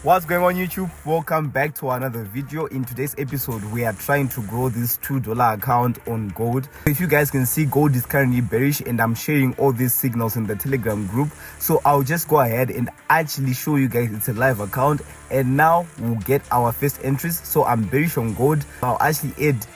What's going on, YouTube? Welcome back to another video. In today's episode, we are trying to grow this $2 account on gold. If you guys can see, gold is currently bearish and I'm sharing all these signals in the Telegram group. So I'll just go ahead and actually show you guys it's a live account, and now we'll get our first entries. So I'm bearish on gold. I'll actually add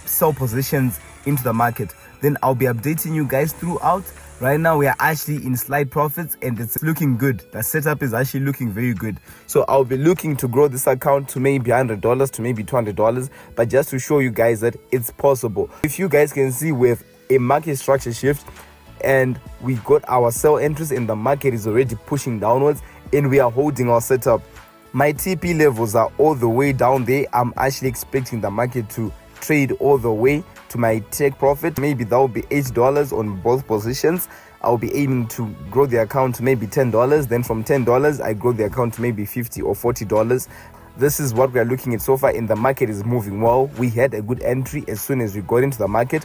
sell positions into the market. Then I'll be updating you guys throughout. Right now we are actually in slight profits and it's looking good. The setup is actually looking very good. So I'll be looking to grow this account to maybe $100 to maybe $200, but just to show you guys that it's possible. If you guys can see, with a market structure shift and we got our sell entries and the market is already pushing downwards and we are holding our setup. My TP levels are all the way down there. I'm actually expecting the market to trade all the way to my take profit. Maybe that will be $8 on both positions. I'll be aiming to grow the account to maybe $10. Then from $10 I grow the account to maybe $50 or $40. This is what we are looking at so far, and the market is moving well. We had a good entry. As soon as we got into the market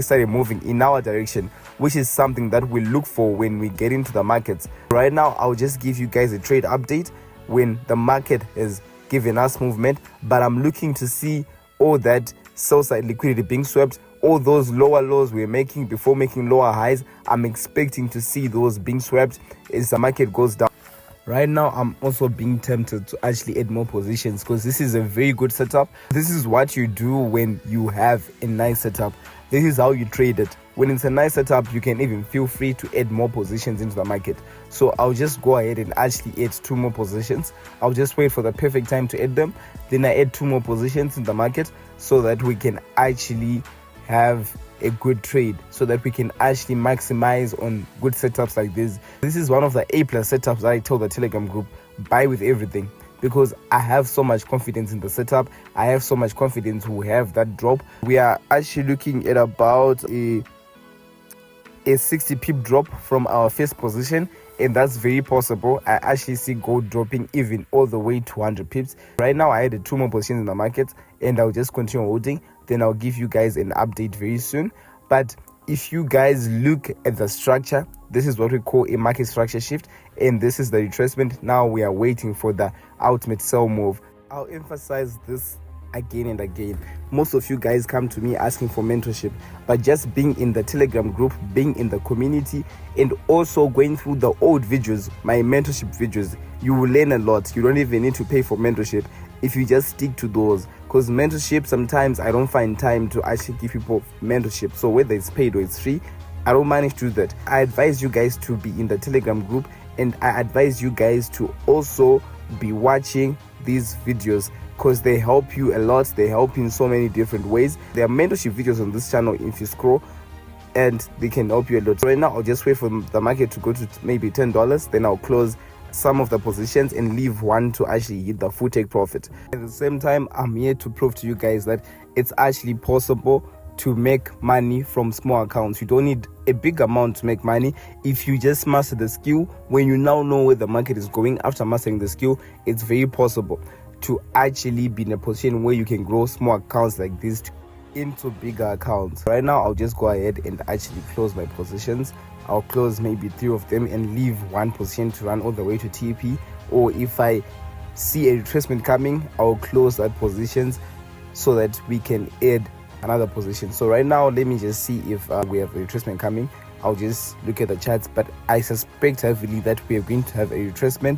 started moving in our direction, which is something that we look for when we get into the markets. Right now I'll just give you guys a trade update when the market has given us movement, but I'm looking to see all that sell side liquidity being swept. All those lower lows we're making before making lower highs, I'm expecting to see those being swept as the market goes down. Right now I'm also being tempted to actually add more positions because this is a very good setup. This is what you do when you have a nice setup. This is how you trade it. When it's a nice setup, you can even feel free to add more positions into the market. So I'll just go ahead and actually add 2 more positions. I'll just wait for the perfect time to add them. Then I add 2 more positions in the market so that we can actually have a good trade, so that we can actually maximize on good setups like this. This is one of the A+ setups that I tell the Telegram group, buy with everything, because I have so much confidence in the setup. I have so much confidence we'll have that drop. We are actually looking at about a 60 pip drop from our first position, and that's very possible. I actually see gold dropping even all the way to 100 pips. Right now I added 2 more positions in the market and I'll just continue holding. Then I'll give you guys an update very soon. But if you guys look at the structure, this is what we call a market structure shift, and this is the retracement. Now we are waiting for the ultimate sell move. I'll emphasize this again and again. Most of you guys come to me asking for mentorship, but just being in the Telegram group, being in the community, and also going through the old videos, my mentorship videos, you will learn a lot. You don't even need to pay for mentorship if you just stick to those, because mentorship, sometimes I don't find time to actually give people mentorship. So whether it's paid or it's free, I don't manage to do that. I advise you guys to be in the Telegram group, and I advise you guys to also be watching these videos because they help you a lot. They help you in so many different ways. There are mentorship videos on this channel if you scroll, and they can help you a lot. So right now I'll just wait for the market to go to maybe $10. Then I'll close some of the positions and leave one to actually hit the full take profit. At the same time, I'm here to prove to you guys that it's actually possible to make money from small accounts. You don't need a big amount to make money if you just master the skill. When you now know where the market is going, after mastering the skill, it's very possible to actually be in a position where you can grow small accounts like this into bigger accounts. Right now I'll just go ahead and actually close my positions. I'll close maybe 3 of them and leave 1 position to run all the way to TP, or if I see a retracement coming, I'll close that positions so that we can add another position. So right now let me just see if we have a retracement coming. I'll just look at the charts, but I suspect heavily that we are going to have a retracement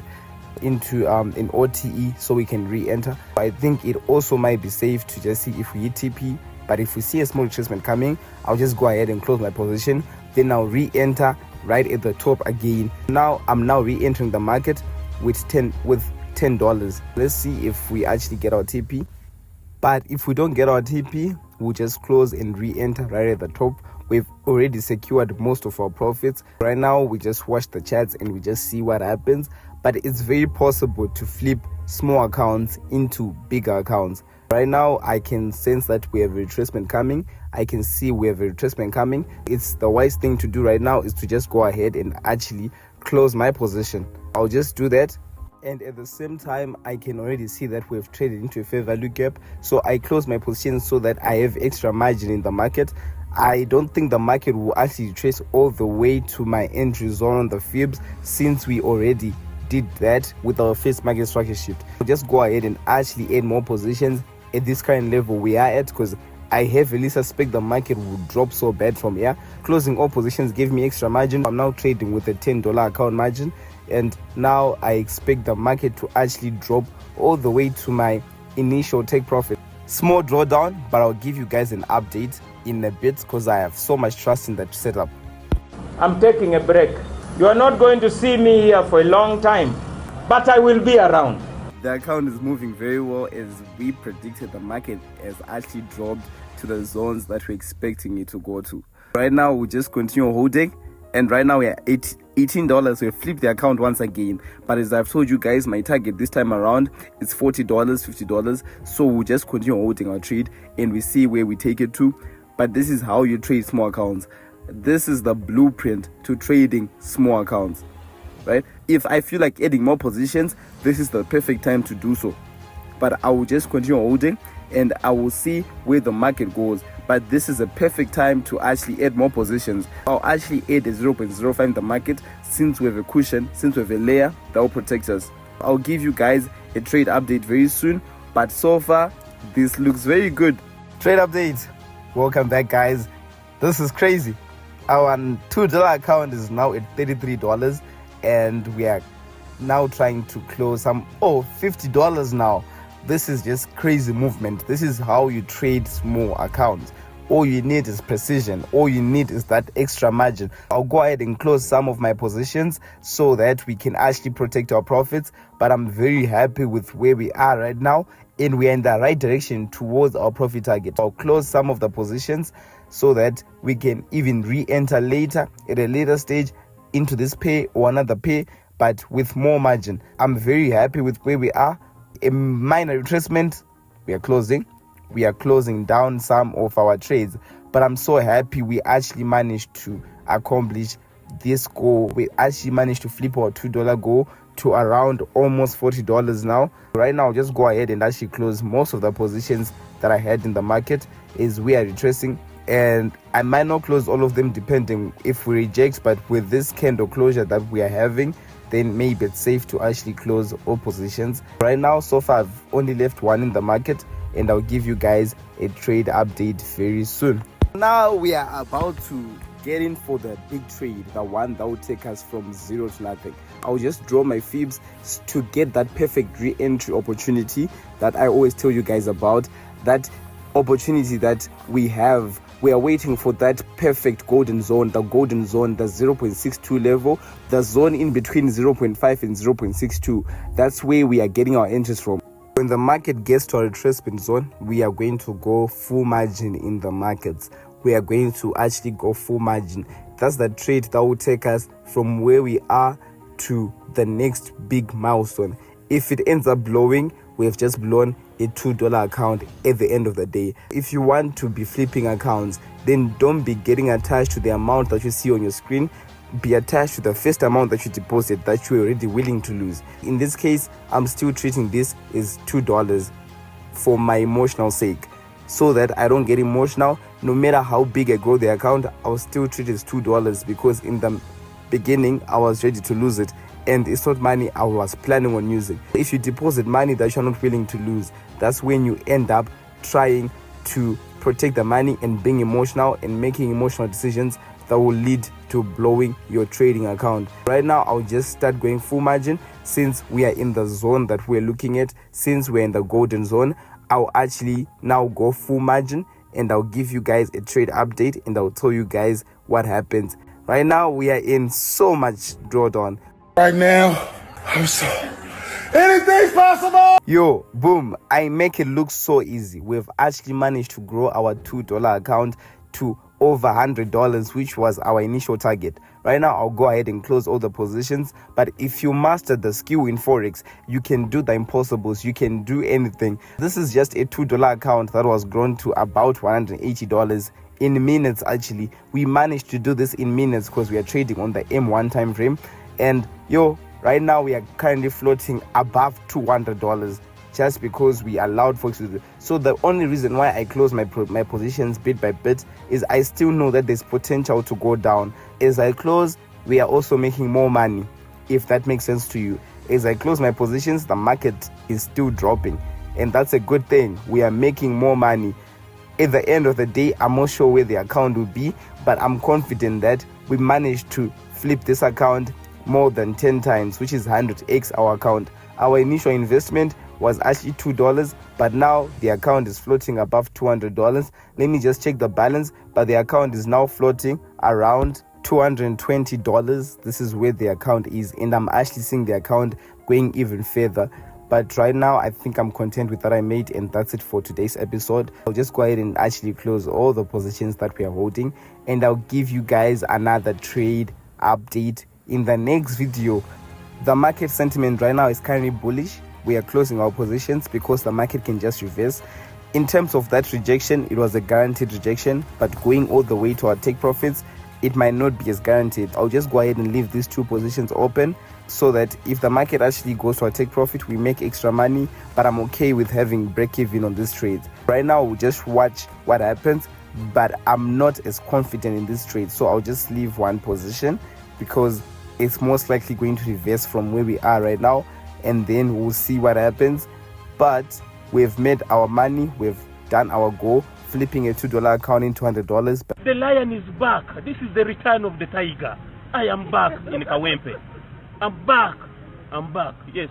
into an OTE so we can re-enter. I think it also might be safe to just see if we hit TP, but if we see a small retracement coming, I'll just go ahead and close my position. Then I'll re-enter right at the top again. Now I'm re-entering the market with $10. Let's see if we actually get our TP. But if we don't get our TP, we'll just close and re-enter right at the top. We've already secured most of our profits. Right now we just watch the charts and we just see what happens. But it's very possible to flip small accounts into bigger accounts. Right now I can sense that we have a retracement coming. I can see we have a retracement coming. It's the wise thing to do right now is to just go ahead and actually close my position. I'll just do that, and at the same time I can already see that we have traded into a fair value gap, so I close my position so that I have extra margin in the market. I don't think the market will actually trace all the way to my entry zone on the fibs, since we already did that with our first market structure shift. So just go ahead and actually add more positions at this current level we are at, because I heavily suspect the market will drop so bad from here. Closing all positions gave me extra margin. I'm now trading with a $10 account margin, and now I expect the market to actually drop all the way to my initial take profit. Small drawdown, but I'll give you guys an update in a bit because I have so much trust in that setup. I'm taking a break. You are not going to see me here for a long time, but I will be around. The account is moving very well. As we predicted, the market has actually dropped to the zones that we're expecting it to go to. Right now, we just continue holding, and right now we are at $18. We flipped the account once again, but as I've told you guys, my target this time around is $40, $50. So we'll just continue holding our trade and we see where we take it to. But this is how you trade small accounts. This is the blueprint to trading small accounts, right? If I feel like adding more positions, this is the perfect time to do so. But I will just continue holding and I will see where the market goes. But this is a perfect time to actually add more positions. I'll actually add a 0.05 in the market, since we have a cushion, since we have a layer that will protect us. I'll give you guys a trade update very soon, but so far this looks very good. Trade update. Welcome back, guys. This is crazy. Our $2 account is now at $33, and we are now trying to close some $50 now. This is just crazy movement. This is how you trade small accounts. All you need is precision. All you need is that extra margin. I'll go ahead and close some of my positions so that we can actually protect our profits. But I'm very happy with where we are right now, and we are in the right direction towards our profit target. I'll close some of the positions so that we can even re-enter later at a later stage into this pay or another pay, but with more margin. I'm very happy with where we are. A minor retracement, we are closing down some of our trades, but I'm so happy we actually managed to accomplish this goal. We actually managed to flip our $2 goal to around almost $40 now. Right now, just go ahead and actually close most of the positions that I had in the market as we are retracing, and I might not close all of them depending if we reject, but with this candle closure that we are having, then maybe it's safe to actually close all positions. Right now, so far, I've only left one in the market, and I'll give you guys a trade update very soon. Now we are about to get in for the big trade, the one that will take us from zero to nothing. I'll just draw my fibs to get that perfect re-entry opportunity that I always tell you guys about. That opportunity that we have. We are waiting for that perfect golden zone, the 0.62 level, the zone in between 0.5 and 0.62. That's where we are getting our entries from. When the market gets to our retracement zone, we are going to go full margin in the markets. We are going to actually go full margin. That's the trade that will take us from where we are to the next big milestone. If it ends up blowing, we have just blown a $2 account at the end of the day. If you want to be flipping accounts, then don't be getting attached to the amount that you see on your screen. Be attached to the first amount that you deposit that you're already willing to lose. In this case, I'm still treating this as $2 for my emotional sake, so that I don't get emotional. No matter how big I grow the account, I'll still treat it as $2 because in the beginning I was ready to lose it, and it's not money I was planning on using. If you deposit money that you're not willing to lose, that's when you end up trying to protect the money and being emotional and making emotional decisions that will lead to blowing your trading account. Right now, I'll just start going full margin since we are in the zone that we're looking at. Since we're in the golden zone, I'll actually now go full margin, and I'll give you guys a trade update, and I'll tell you guys what happens. Right now, we are in so much drawdown. Right now, anything's possible. Yo, boom, I make it look so easy. We've actually managed to grow our $2 account to over $100, which was our initial target. Right now, I'll go ahead and close all the positions, but if you master the skill in Forex, you can do the impossibles, you can do anything. This is just a $2 account that was grown to about $180 in minutes. Actually, we managed to do this in minutes because we are trading on the M1 time frame, and yo, right now we are currently floating above $200 just because we allowed Forex to do. So the only reason why I close my positions bit by bit is I still know that there's potential to go down. As I close, we are also making more money, if that makes sense to you. As I close my positions, the market is still dropping, and that's a good thing. We are making more money. At the end of the day, I'm not sure where the account will be, but I'm confident that we managed to flip this account more than 10 times, which is 100x our account. Our initial investment was actually $2, but now the account is floating above $200. Let me just check the balance, but the account is now floating around $220. This is where the account is, and I'm actually seeing the account going even further. But right now, I think I'm content with what I made, and that's it for today's episode. I'll just go ahead and actually close all the positions that we are holding, and I'll give you guys another trade update in the next video. The market sentiment right now is currently bullish. We are closing our positions because the market can just reverse. In terms of that rejection, it was a guaranteed rejection, but going all the way to our take profits, it might not be as guaranteed. I'll just go ahead and leave these two positions open so that if the market actually goes to our take profit, we make extra money, but I'm okay with having break even on this trade. Right now, we'll just watch what happens, but I'm not as confident in this trade, so I'll just leave one position because it's most likely going to reverse from where we are right now, and then we'll see what happens. But we've made our money, we've done our goal, flipping a $2 account into $100. The lion is back. This is the return of the tiger. I am back in Kawempe. I'm back. Yes.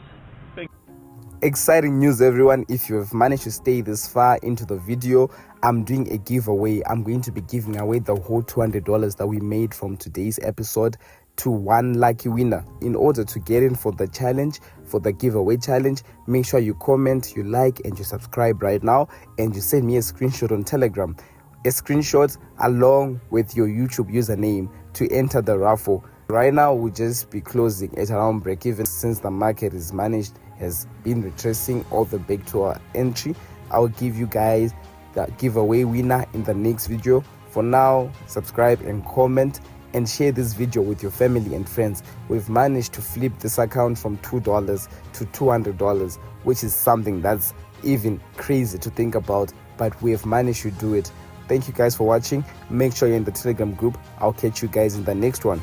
Exciting news, everyone. If you have managed to stay this far into the video, I'm doing a giveaway. I'm going to be giving away the whole $200 that we made from today's episode to one lucky winner. In order to get in for the challenge, for the giveaway challenge, make sure you comment, you like, and you subscribe right now, and you send me a screenshot on Telegram, a screenshot along with your YouTube username to enter the raffle. Right now we'll just be closing at around break even since the market has been retracing all the back to our entry. I'll give you guys the giveaway winner in the next video. For now, subscribe and comment and share this video with your family and friends. We've managed to flip this account from $2 to $200, which is something that's even crazy to think about, but we have managed to do it. Thank you guys for watching. Make sure you're in the Telegram group. I'll catch you guys in the next one.